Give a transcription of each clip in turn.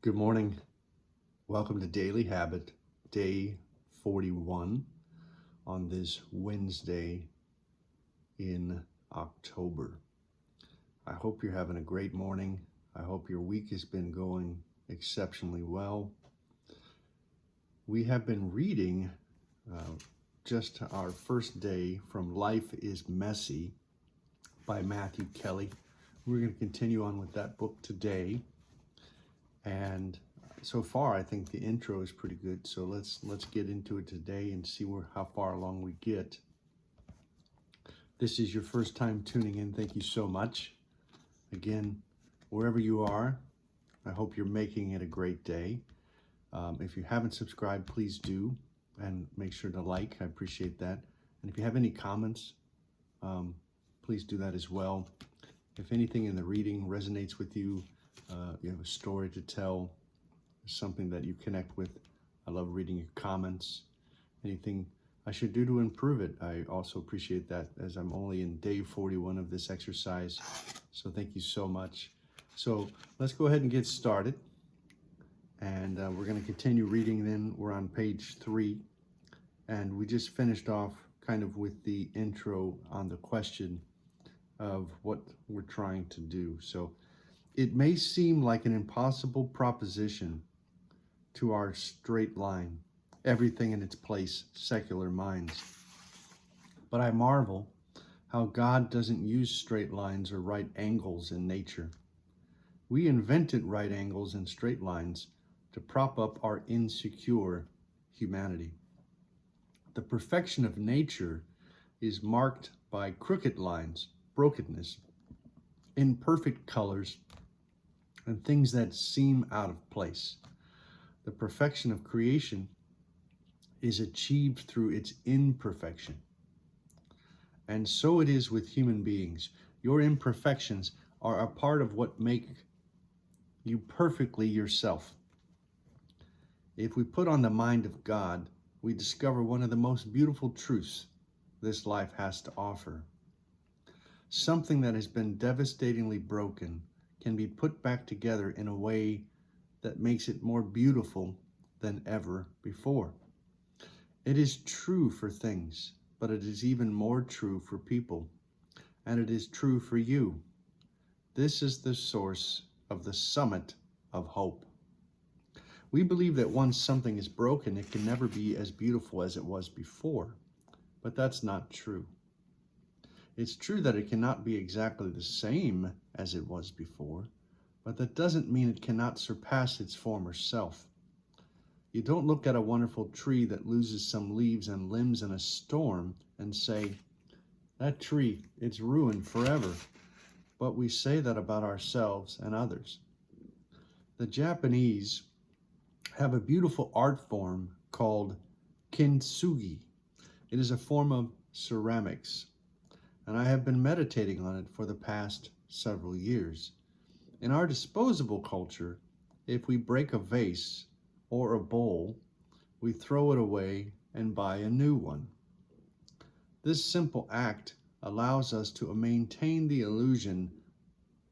Good morning. Welcome to Daily Habit, day 41 on this Wednesday in October. I hope you're having a great morning. I hope your week has been going exceptionally well. We have been reading just our first day from Life is Messy by Matthew Kelly. We're going to continue on with that book today. And so far, I think the intro is pretty good. So let's get into it today and see how far along we get. This is your first time tuning in. Thank you so much. Again, wherever you are, I hope you're making it a great day. If you haven't subscribed, please do, and make sure to like. I appreciate that. And if you have any comments, please do that as well. If anything in the reading resonates with you, you have a story to tell, something that you connect with, I love reading your comments. Anything I should do to improve it, I also appreciate that, as I'm only in day 41 of this exercise. So thank you so much. So let's go ahead and get started. And we're going to continue reading then. We're on page 3. And we just finished off kind of with the intro on the question of what we're trying to do. So it may seem like an impossible proposition to our straight line, everything in its place, secular minds. But I marvel how God doesn't use straight lines or right angles in nature. We invented right angles and straight lines to prop up our insecure humanity. The perfection of nature is marked by crooked lines, brokenness, imperfect colors, and things that seem out of place. The perfection of creation is achieved through its imperfection. And so it is with human beings. Your imperfections are a part of what make you perfectly yourself. If we put on the mind of God, we discover one of the most beautiful truths this life has to offer. Something that has been devastatingly broken can be put back together in a way that makes it more beautiful than ever before. It is true for things, but it is even more true for people, and it is true for you. This is the source of the summit of hope. We believe that once something is broken, it can never be as beautiful as it was before, but that's not true. It's true that it cannot be exactly the same as it was before, but that doesn't mean it cannot surpass its former self. You don't look at a wonderful tree that loses some leaves and limbs in a storm and say, that tree, it's ruined forever. But we say that about ourselves and others. The Japanese have a beautiful art form called kintsugi. It is a form of ceramics, and I have been meditating on it for the past several years. In our disposable culture, if we break a vase or a bowl, we throw it away and buy a new one. This simple act allows us to maintain the illusion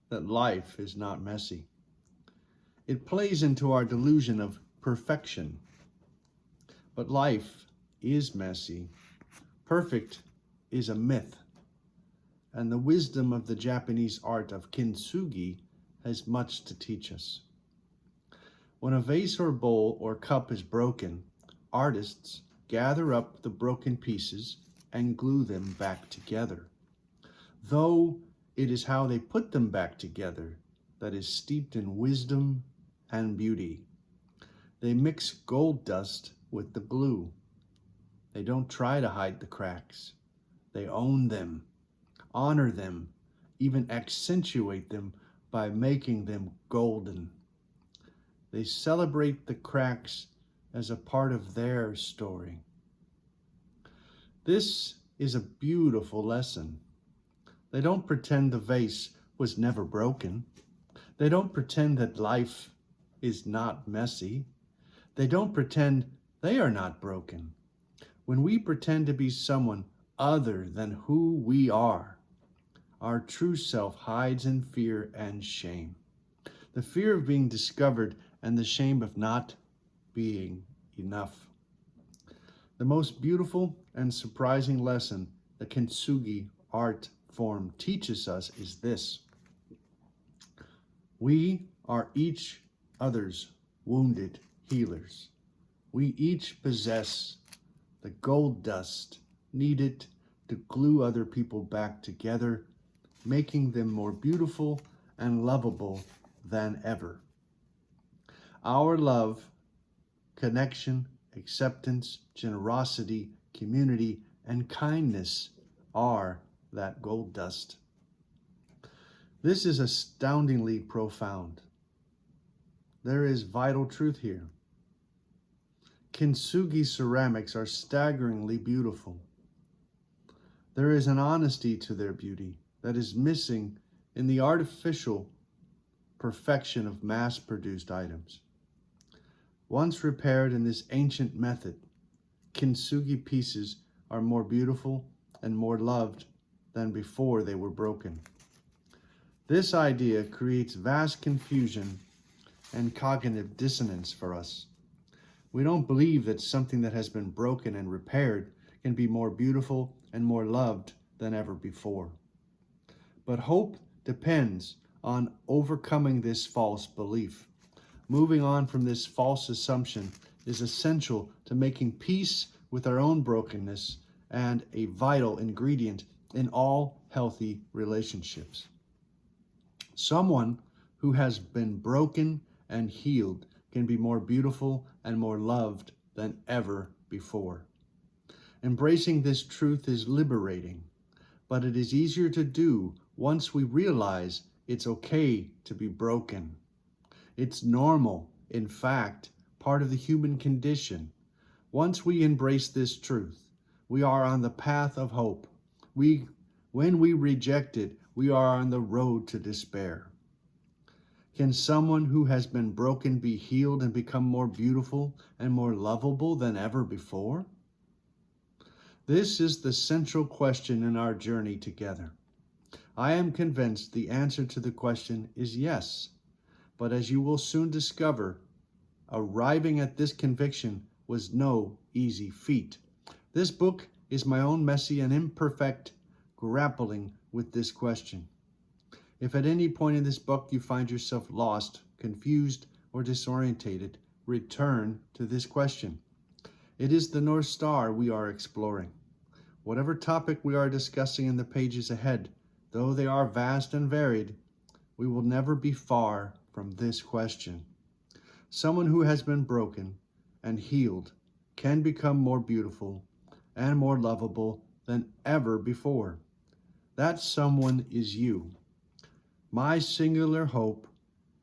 that life is not messy. It plays into our delusion of perfection. But life is messy. Perfect is a myth. And the wisdom of the Japanese art of kintsugi has much to teach us. When a vase or bowl or cup is broken, artists gather up the broken pieces and glue them back together. Though it is how they put them back together that is steeped in wisdom and beauty. They mix gold dust with the glue. They don't try to hide the cracks. They own them, honor them, even accentuate them by making them golden. They celebrate the cracks as a part of their story. This is a beautiful lesson. They don't pretend the vase was never broken. They don't pretend that life is not messy. They don't pretend they are not broken. When we pretend to be someone other than who we are, our true self hides in fear and shame. The fear of being discovered and the shame of not being enough. The most beautiful and surprising lesson the kintsugi art form teaches us is this: we are each other's wounded healers. We each possess the gold dust needed to glue other people back together, making them more beautiful and lovable than ever. Our love, connection, acceptance, generosity, community, and kindness are that gold dust. This is astoundingly profound. There is vital truth here. Kintsugi ceramics are staggeringly beautiful. There is an honesty to their beauty that is missing in the artificial perfection of mass-produced items. Once repaired in this ancient method, kintsugi pieces are more beautiful and more loved than before they were broken. This idea creates vast confusion and cognitive dissonance for us. We don't believe that something that has been broken and repaired can be more beautiful and more loved than ever before. But hope depends on overcoming this false belief. Moving on from this false assumption is essential to making peace with our own brokenness and a vital ingredient in all healthy relationships. Someone who has been broken and healed can be more beautiful and more loved than ever before. Embracing this truth is liberating, but it is easier to do once we realize it's okay to be broken. It's normal, in fact, part of the human condition. Once we embrace this truth, we are on the path of hope. When we reject it, we are on the road to despair. Can someone who has been broken be healed and become more beautiful and more lovable than ever before? This is the central question in our journey together. I am convinced the answer to the question is yes, but as you will soon discover, arriving at this conviction was no easy feat. This book is my own messy and imperfect grappling with this question. If at any point in this book you find yourself lost, confused, or disorientated, return to this question. It is the North Star we are exploring. Whatever topic we are discussing in the pages ahead, though they are vast and varied, we will never be far from this question. Someone who has been broken and healed can become more beautiful and more lovable than ever before. That someone is you. My singular hope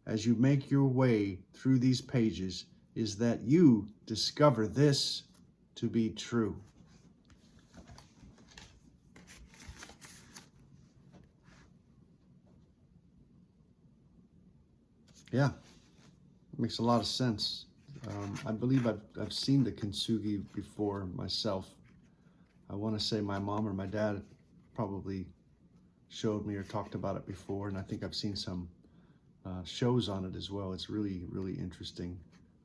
as you make your way through these pages is that you discover this to be true. Yeah, it makes a lot of sense. I believe I've seen the kintsugi before myself. I want to say my mom or my dad probably showed me or talked about it before, and I think I've seen some shows on it as well. It's really, really interesting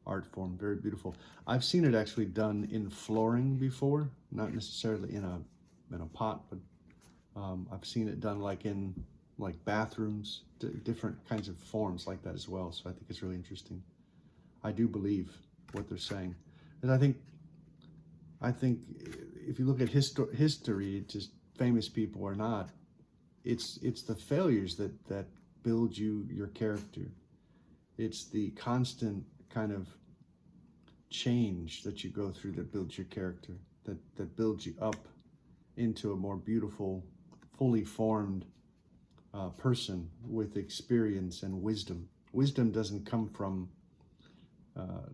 art form, very beautiful. I've seen it actually done in flooring before, not necessarily in a pot, but I've seen it done like in bathrooms, different kinds of forms like that as well. So I think it's really interesting. I do believe what they're saying, and I think if you look at history, just famous people or not, it's the failures that build your character. It's the constant kind of change that you go through that builds your character, that builds you up into a more beautiful, fully formed person with experience and wisdom. Wisdom doesn't come from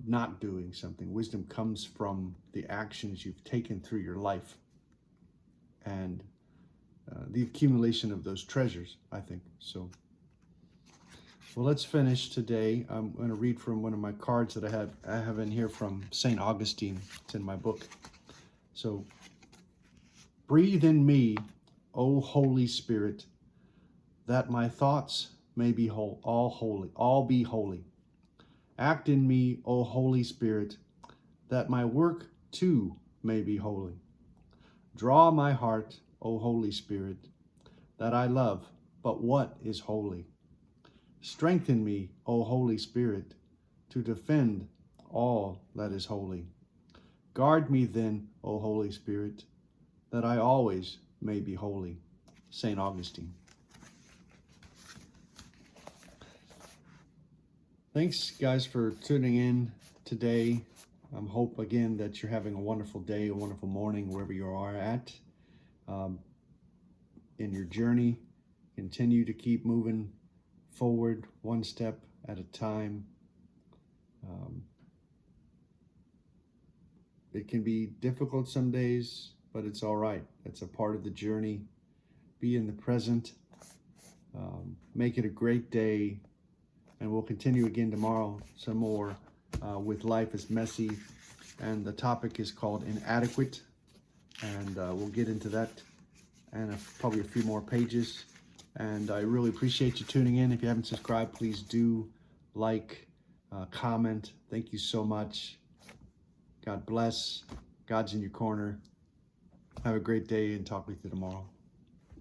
not doing something. Wisdom comes from the actions you've taken through your life and the accumulation of those treasures, I think. So, well, let's finish today. I'm going to read from one of my cards that I have in here from St. Augustine. It's in my book. So, breathe in me, O Holy Spirit, that my thoughts may be all be holy, Act in me, O Holy Spirit, that my work too may be holy. Draw my heart, O Holy Spirit, that I love but what is holy. Strengthen me, O Holy Spirit, to defend all that is holy. Guard me then, O Holy Spirit, that I always may be holy. St. Augustine. Thanks, guys, for tuning in today. I hope, again, that you're having a wonderful day, a wonderful morning, wherever you are at in your journey. Continue to keep moving forward one step at a time. It can be difficult some days, but it's all right. It's a part of the journey. Be in the present. Make it a great day. And we'll continue again tomorrow some more with Life is Messy. And the topic is called Inadequate. And we'll get into that and probably a few more pages. And I really appreciate you tuning in. If you haven't subscribed, please do like, comment. Thank you so much. God bless. God's in your corner. Have a great day and talk with you tomorrow.